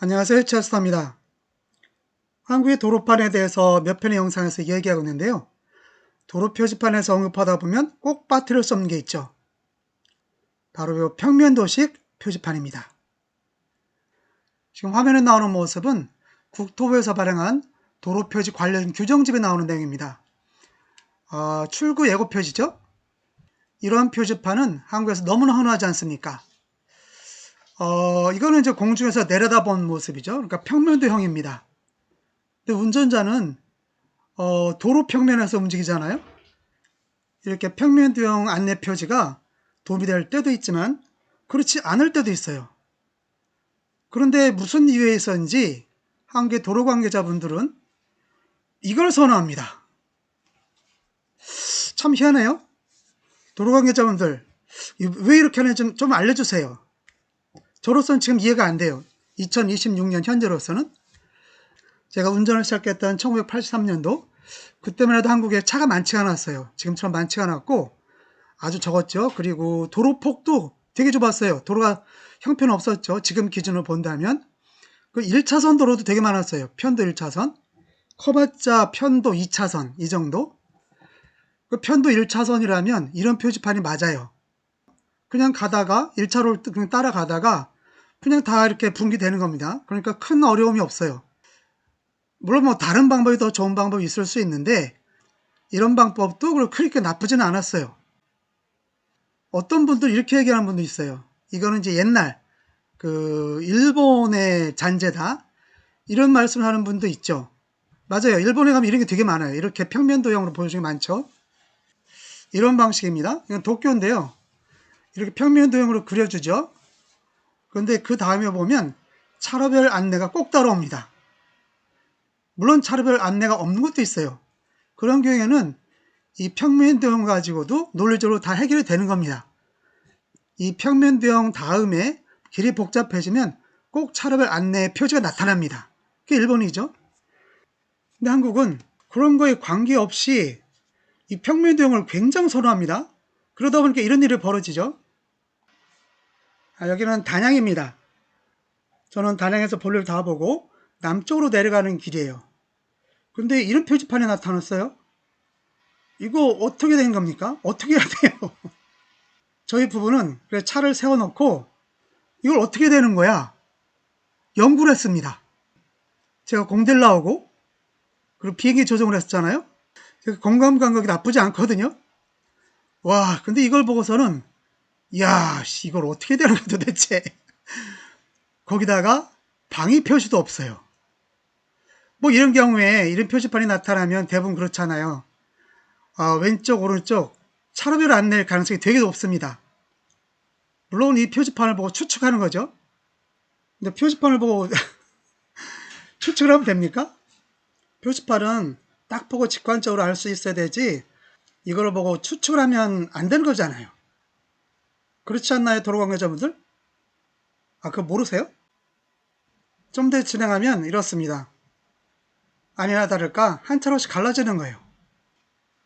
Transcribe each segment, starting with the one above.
안녕하세요. 최스터입니다. 한국의 도로판에 대해서 몇 편의 영상에서 얘기하고 있는데요. 도로 표지판에서 언급하다 보면 꼭 빠뜨릴 수 없는 게 있죠. 바로 이 평면도식 표지판입니다. 지금 화면에 나오는 모습은 국토부에서 발행한 도로표지 관련 규정집에 나오는 내용입니다. 출구 예고 표지죠. 이런 표지판은 한국에서 너무나 흔하지 않습니까? 이거는 이제 공중에서 내려다본 모습이죠. 그러니까 평면도형입니다. 근데 운전자는 도로 평면에서 움직이잖아요. 이렇게 평면도형 안내 표지가 도움이 될 때도 있지만 그렇지 않을 때도 있어요. 그런데 무슨 이유에 있었는지 한국의 도로 관계자분들은 이걸 선호합니다. 참 희한해요. 도로 관계자분들 왜 이렇게 하는지 좀 알려주세요. 저로서는 지금 이해가 안 돼요. 2026년 현재로서는. 제가 운전을 시작했던 1983년도 그때만 해도 한국에 차가 많지가 않았어요. 지금처럼 많지가 않았고 아주 적었죠. 그리고 도로폭도 되게 좁았어요. 도로가 형편없었죠. 지금 기준으로 본다면. 그 1차선 도로도 되게 많았어요. 편도 1차선. 커봤자 편도 2차선 이 정도. 그 편도 1차선이라면 이런 표지판이 맞아요. 그냥 가다가 1차로를 그냥 따라가다가 그냥 다 이렇게 분기되는 겁니다. 그러니까 큰 어려움이 없어요. 물론 뭐 다른 방법이 더 좋은 방법이 있을 수 있는데 이런 방법도 그렇게 나쁘지는 않았어요. 어떤 분들 이렇게 얘기하는 분도 있어요. 이거는 이제 옛날 일본의 잔재다 이런 말씀을 하는 분도 있죠. 맞아요. 일본에 가면 이런 게 되게 많아요. 이렇게 평면도형으로 보여주는 게 많죠. 이런 방식입니다. 이건 도쿄인데요. 이렇게 평면도형으로 그려주죠. 그런데 그 다음에 보면 차로별 안내가 꼭 따라옵니다. 물론 차로별 안내가 없는 것도 있어요. 그런 경우에는 이 평면도형 가지고도 논리적으로 다 해결이 되는 겁니다. 이 평면도형 다음에 길이 복잡해지면 꼭 차로별 안내 표지가 나타납니다. 그게 일본이죠. 근데 한국은 그런 거에 관계없이 이 평면도형을 굉장히 선호합니다. 그러다 보니까 이런 일이 벌어지죠. 여기는 단양입니다. 저는 단양에서 볼일 다 보고 남쪽으로 내려가는 길이에요. 근데 이런 표지판이 나타났어요. 이거 어떻게 된 겁니까? 어떻게 해야 돼요? 저희 부부는 차를 세워놓고 이걸 어떻게 되는 거야? 연구를 했습니다. 제가 공대를 나오고 그리고 비행기 조종을 했었잖아요. 공감 감각이 나쁘지 않거든요. 와, 근데 이걸 보고서는 야, 이걸 어떻게 되는 거야 도대체. 거기다가 방위 표시도 없어요. 뭐 이런 경우에 이런 표지판이 나타나면 대부분 그렇잖아요. 왼쪽 오른쪽 차로별 안내일 가능성이 되게 높습니다. 물론 이 표지판을 보고 추측하는 거죠. 근데 표지판을 보고 추측을 하면 됩니까? 표지판은 딱 보고 직관적으로 알 수 있어야 되지 이걸 보고 추측을 하면 안 되는 거잖아요. 그렇지 않나요, 도로 관계자분들? 그거 모르세요? 좀 더 진행하면 이렇습니다. 아니나 다를까 한 차로씩 갈라지는 거예요.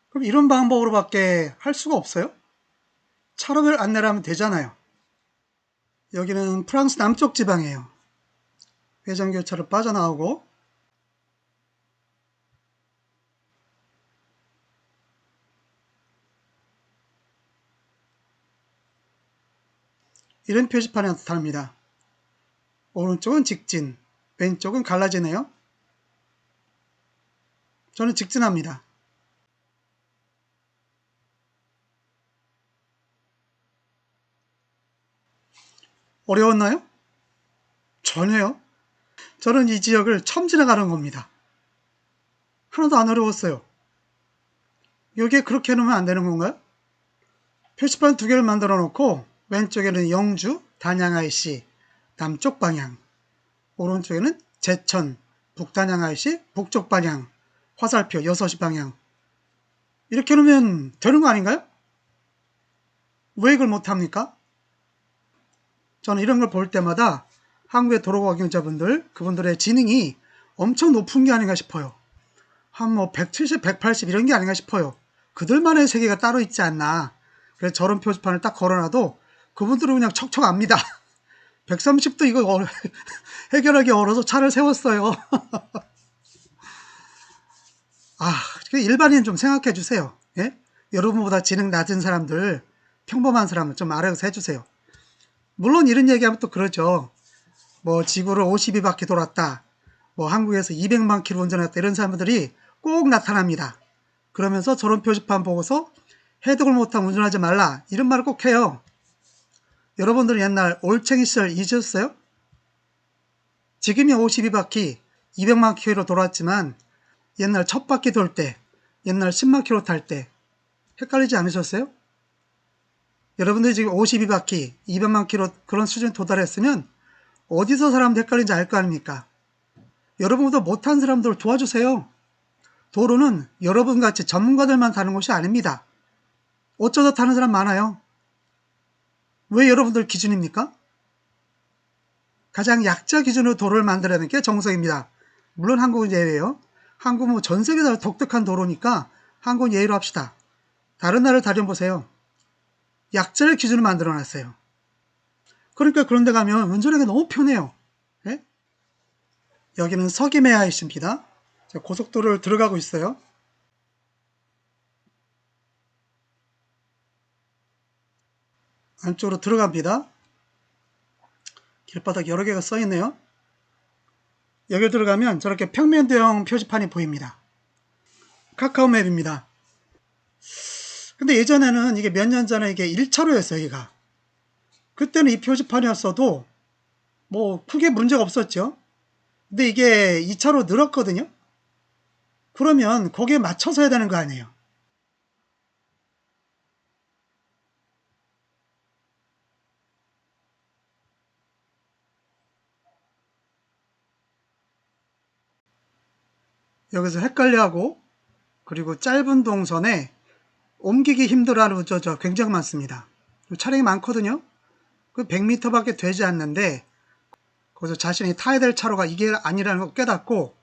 그럼 이런 방법으로밖에 할 수가 없어요? 차로별 안내를 하면 되잖아요. 여기는 프랑스 남쪽 지방이에요. 회전교차로 빠져나오고 이런 표지판이 나타납니다. 오른쪽은 직진, 왼쪽은 갈라지네요. 저는 직진합니다. 어려웠나요? 전혀요. 저는 이 지역을 처음 지나가는 겁니다. 하나도 안 어려웠어요. 여기에 그렇게 해놓으면 안 되는 건가요? 표지판 두 개를 만들어 놓고 왼쪽에는 영주, 단양 IC, 남쪽 방향, 오른쪽에는 제천, 북단양 IC, 북쪽 방향, 화살표 6시 방향 이렇게 해놓으면 되는 거 아닌가요? 왜 이걸 못합니까? 저는 이런 걸 볼 때마다 한국의 도로관계자분들 그분들의 지능이 엄청 높은 게 아닌가 싶어요. 한 170, 180 이런 게 아닌가 싶어요. 그들만의 세계가 따로 있지 않나. 그래서 저런 표지판을 딱 걸어놔도 그분들은 그냥 척척 압니다. 130도 이거 해결하기 어려워서 차를 세웠어요. 일반인 좀 생각해 주세요. 예? 여러분보다 지능 낮은 사람들, 평범한 사람을 좀 알아서 해주세요. 물론 이런 얘기하면 또 그러죠. 뭐 지구를 52바퀴 돌았다. 뭐 한국에서 200만 킬로 운전했다. 이런 사람들이 꼭 나타납니다. 그러면서 저런 표지판 보고서 해독을 못하면 운전하지 말라. 이런 말을 꼭 해요. 여러분들은 옛날 올챙이 시절 잊으셨어요? 지금이 52바퀴, 200만 킬로 돌았지만 옛날 첫 바퀴 돌 때, 옛날 10만 킬로 탈 때 헷갈리지 않으셨어요? 여러분들이 지금 52바퀴, 200만 킬로 그런 수준에 도달했으면 어디서 사람들 헷갈린지 알 거 아닙니까? 여러분보다 못한 사람들을 도와주세요. 도로는 여러분같이 전문가들만 타는 곳이 아닙니다. 어쩌다 타는 사람 많아요. 왜 여러분들 기준입니까? 가장 약자 기준으로 도로를 만들어내는 게 정석입니다. 물론 한국은 예외예요. 한국은 전 세계 다 독특한 도로니까 한국은 예외로 합시다. 다른 나라를 다녀보세요. 약자를 기준으로 만들어놨어요. 그러니까 그런 데 가면 운전하기 너무 편해요. 예? 여기는 서기메아이시입니다. 고속도로를 들어가고 있어요. 안쪽으로 들어갑니다. 길바닥 여러 개가 써 있네요. 여기 들어가면 저렇게 평면도형 표지판이 보입니다. 카카오맵입니다. 근데 예전에는 이게 몇 년 전에 이게 1차로였어요, 여기가. 그때는 이 표지판이었어도 뭐 크게 문제가 없었죠. 근데 이게 2차로 늘었거든요. 그러면 거기에 맞춰서 해야 되는 거 아니에요. 여기서 헷갈려하고 그리고 짧은 동선에 옮기기 힘들어하는 운전자 굉장히 많습니다. 차량이 많거든요. 그 100m밖에 되지 않는데 거기서 자신이 타야 될 차로가 이게 아니라는 걸 깨닫고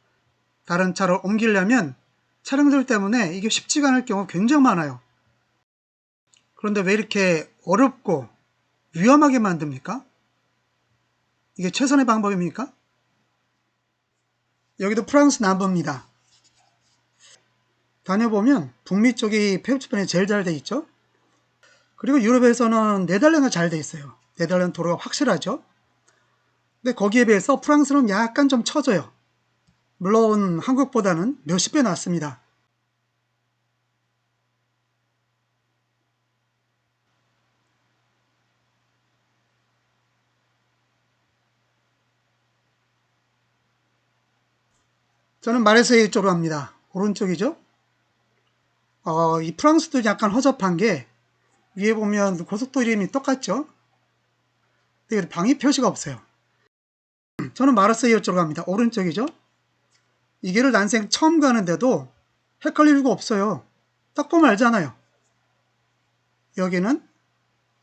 다른 차로 옮기려면 차량들 때문에 이게 쉽지가 않을 경우 굉장히 많아요. 그런데 왜 이렇게 어렵고 위험하게 만듭니까? 이게 최선의 방법입니까? 여기도 프랑스 남부입니다. 다녀보면 북미 쪽이 표지판이 제일 잘 돼 있죠. 그리고 유럽에서는 네덜란드가 잘 돼 있어요. 네덜란드 도로가 확실하죠. 근데 거기에 비해서 프랑스는 약간 좀 처져요. 물론 한국보다는 몇십 배 낫습니다. 저는 마르세유 쪽으로 갑니다. 오른쪽이죠. 이 프랑스도 약간 허접한 게 위에 보면 고속도로 이름이 똑같죠. 근데 방위 표시가 없어요. 저는 마르세유 쪽으로 갑니다. 오른쪽이죠. 이 길을 난생 처음 가는데도 헷갈릴 이유가 없어요. 딱 보면 알잖아요. 여기는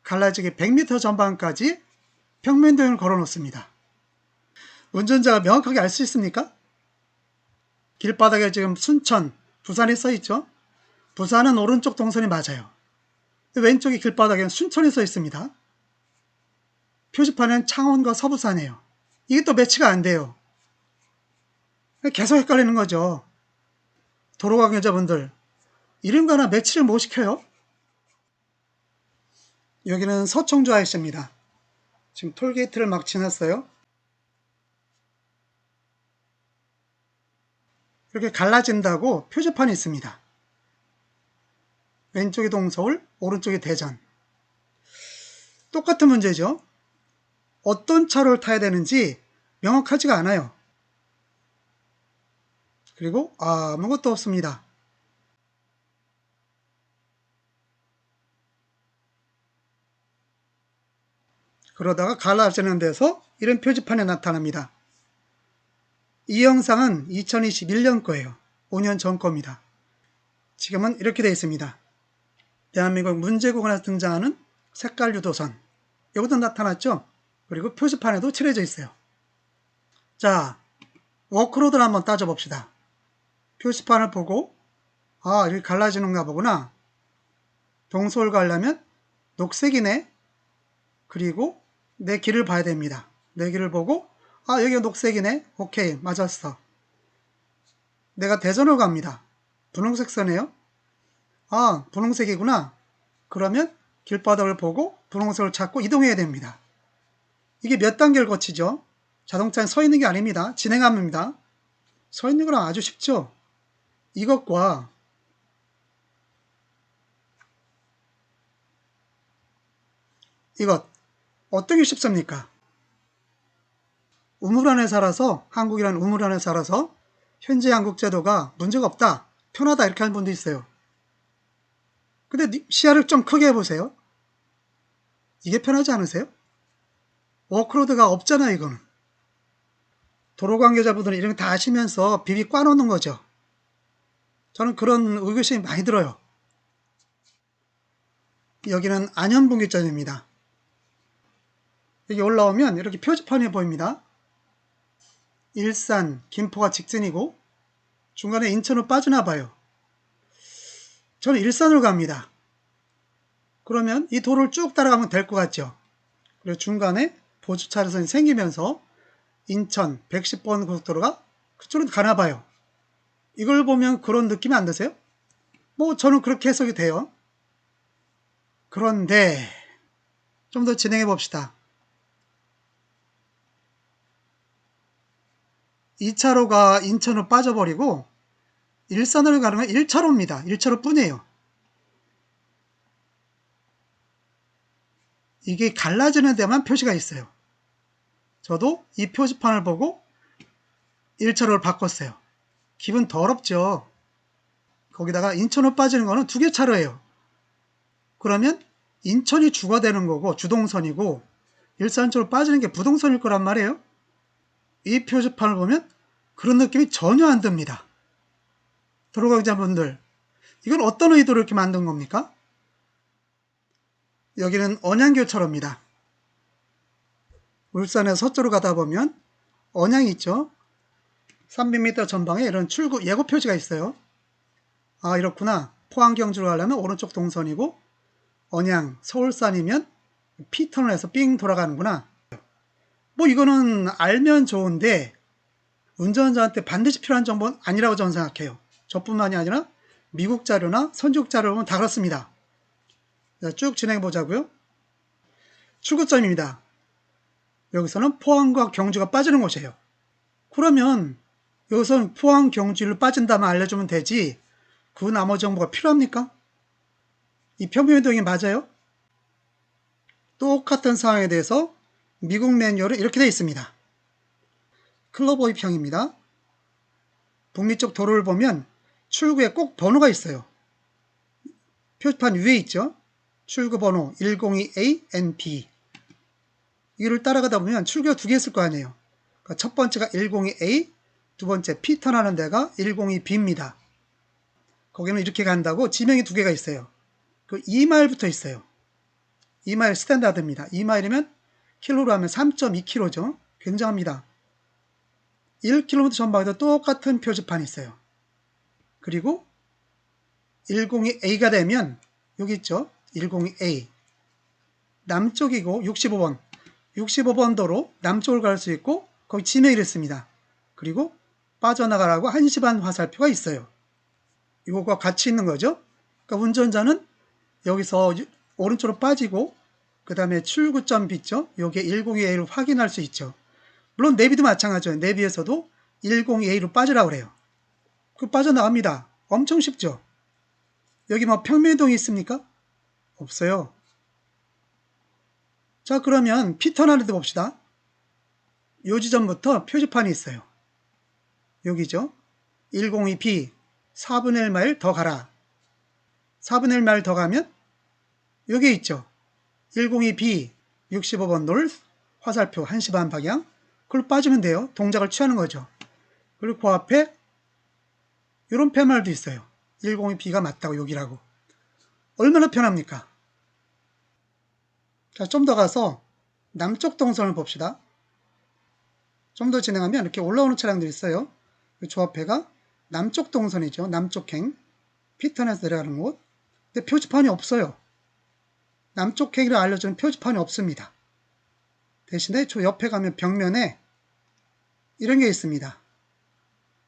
갈라지기 100m 전방까지 평면도형을 걸어 놓습니다. 운전자가 명확하게 알 수 있습니까? 길바닥에 지금 순천, 부산이 써 있죠. 부산은 오른쪽 동선이 맞아요. 왼쪽이 길바닥에는 순천이 써 있습니다. 표지판은 창원과 서부산이에요. 이게 또 매치가 안 돼요. 계속 헷갈리는 거죠. 도로 관계자분들, 이런 거 하나 매치를 못 시켜요? 여기는 서청주 IC입니다. 지금 톨게이트를 막 지났어요. 이렇게 갈라진다고 표지판이 있습니다. 왼쪽이 동서울, 오른쪽이 대전. 똑같은 문제죠. 어떤 차로를 타야 되는지 명확하지가 않아요. 그리고 아무것도 없습니다. 그러다가 갈라지는 데서 이런 표지판이 나타납니다. 이 영상은 2021년 거예요. 5년 전 겁니다. 지금은 이렇게 되어 있습니다. 대한민국 문제구간에서 등장하는 색깔 유도선. 여기도 나타났죠? 그리고 표지판에도 칠해져 있어요. 자, 워크로드를 한번 따져봅시다. 표지판을 보고 이렇게 갈라지는가 보구나. 동서울 가려면 녹색이네. 그리고 내 길을 봐야 됩니다. 내 길을 보고 아, 여기가 녹색이네. 오케이, 맞았어. 내가 대전을 갑니다. 분홍색 선이에요. 아, 분홍색이구나. 그러면 길바닥을 보고 분홍색을 찾고 이동해야 됩니다. 이게 몇 단계를 거치죠? 자동차는 서 있는 게 아닙니다. 진행합니다. 서 있는 거랑 아주 쉽죠? 이것과 이것 어떤 게 쉽습니까? 우물 안에 살아서, 한국이라는 우물 안에 살아서 현재 한국 제도가 문제가 없다, 편하다 이렇게 하는 분도 있어요. 근데 시야를 좀 크게 해보세요. 이게 편하지 않으세요? 워크로드가 없잖아요, 이거는. 도로 관계자분들은 이런 거 다 아시면서 비비 꽈놓는 거죠. 저는 그런 의구심이 많이 들어요. 여기는 안현분기점입니다. 여기 올라오면 이렇게 표지판이 보입니다. 일산, 김포가 직진이고 중간에 인천으로 빠지나 봐요. 저는 일산으로 갑니다. 그러면 이 도로를 쭉 따라가면 될 것 같죠. 그리고 중간에 보수 차로선이 생기면서 인천 110번 고속도로가 그쪽으로 가나 봐요. 이걸 보면 그런 느낌이 안 드세요? 뭐 저는 그렇게 해석이 돼요. 그런데 좀 더 진행해 봅시다. 2차로가 인천으로 빠져버리고 일산으로 가는 건 1차로입니다. 1차로 뿐이에요. 이게 갈라지는 데만 표시가 있어요. 저도 이 표지판을 보고 1차로를 바꿨어요. 기분 더럽죠. 거기다가 인천으로 빠지는 거는 2개 차로예요. 그러면 인천이 주가 되는 거고 주동선이고 일산 쪽으로 빠지는 게 부동선일 거란 말이에요. 이 표지판을 보면 그런 느낌이 전혀 안 듭니다. 도로관계자분들, 이건 어떤 의도로 이렇게 만든 겁니까? 여기는 언양교차로입니다. 울산에서 서쪽으로 가다 보면 언양이 있죠. 300m 전방에 이런 출구 예고 표지가 있어요. 아, 이렇구나. 포항 경주로 가려면 오른쪽 동선이고 언양 서울산이면 P터널에서 삥 돌아가는구나. 뭐 이거는 알면 좋은데 운전자한테 반드시 필요한 정보는 아니라고 저는 생각해요. 저뿐만이 아니라 미국 자료나 선진국 자료를 보면 다 그렇습니다. 자, 쭉 진행해 보자고요. 출구점입니다. 여기서는 포항과 경주가 빠지는 곳이에요. 그러면 여기서는 포항 경주를 빠진다만 알려주면 되지 그 나머지 정보가 필요합니까? 이 평면이동이 맞아요? 똑같은 상황에 대해서 미국 매뉴얼은 이렇게 되어 있습니다. 클로버의 평입니다. 북미 쪽 도로를 보면 출구에 꼭 번호가 있어요. 표지판 위에 있죠. 출구 번호 102ANB. 이를 따라가다 보면 출구가 2개 있을 거 아니에요. 그러니까 첫 번째가 102A, 두 번째 P턴하는 데가 102B입니다. 거기는 이렇게 간다고 지명이 2개가 있어요. 그 2마일부터 있어요. 2마일 스탠다드입니다. 2마일이면 킬로로 하면 3.2km죠. 굉장합니다. 1km 전방에도 똑같은 표지판이 있어요. 그리고 102A가 되면 여기 있죠. 102A. 남쪽이고 65번. 65번 도로 남쪽을 갈 수 있고 거기 지명이 있습니다. 그리고 빠져나가라고 1시 반 화살표가 있어요. 이거과 같이 있는 거죠. 그러니까 운전자는 여기서 오른쪽으로 빠지고 그 다음에 출구점 있죠. 여기에 102A를 확인할 수 있죠. 물론 내비도 마찬가지죠. 내비에서도 102A로 빠지라고 그래요. 그 빠져나갑니다. 엄청 쉽죠. 여기 뭐 평면이동이 있습니까? 없어요. 자, 그러면 P터널에도 봅시다. 요 지점부터 표지판이 있어요. 여기죠. 102B 4분의 1마일 더 가라. 4분의 1마일 더 가면 여기 있죠. 102B 65번 놀 화살표 1시 반 방향. 그걸 빠지면 돼요. 동작을 취하는 거죠. 그리고 그 앞에 이런 팻말도 있어요. 102B가 맞다고 여기라고. 얼마나 편합니까? 자, 좀 더 가서 남쪽 동선을 봅시다. 좀 더 진행하면 이렇게 올라오는 차량들이 있어요. 저 앞에가 남쪽 동선이죠. 남쪽행. P턴에서 내려가는 곳. 근데 표지판이 없어요. 남쪽행이라 알려주는 표지판이 없습니다. 대신에 저 옆에 가면 벽면에 이런 게 있습니다.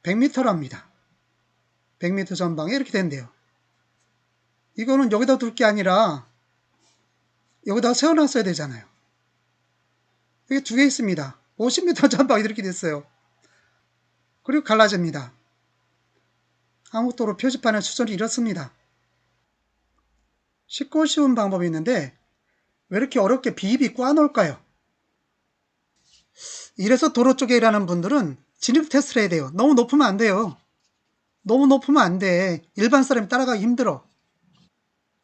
100m랍니다. 100m 전방에 이렇게 된대요. 이거는 여기다 둘 게 아니라 여기다 세워놨어야 되잖아요. 여기 두 개 있습니다. 50m 전방에 이렇게 됐어요. 그리고 갈라집니다. 한국도로 표지판의 수준이 이렇습니다. 쉽고 쉬운 방법이 있는데 왜 이렇게 어렵게 비입이 꽈놓을까요? 이래서 도로 쪽에 일하는 분들은 진입 테스트를 해야 돼요. 너무 높으면 안 돼요. 너무 높으면 안 돼. 일반 사람이 따라가기 힘들어.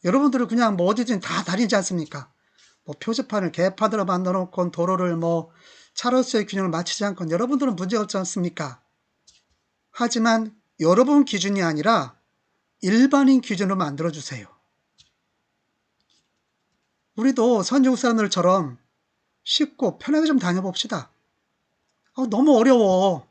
여러분들은 그냥 뭐 어디든 다 다니지 않습니까? 뭐 표지판을 개판으로 만들어 놓고 도로를 뭐 차로수의 균형을 맞추지 않고 여러분들은 문제 없지 않습니까? 하지만 여러분 기준이 아니라 일반인 기준으로 만들어 주세요. 우리도 선교사들처럼 쉽고 편하게 좀 다녀봅시다. 너무 어려워.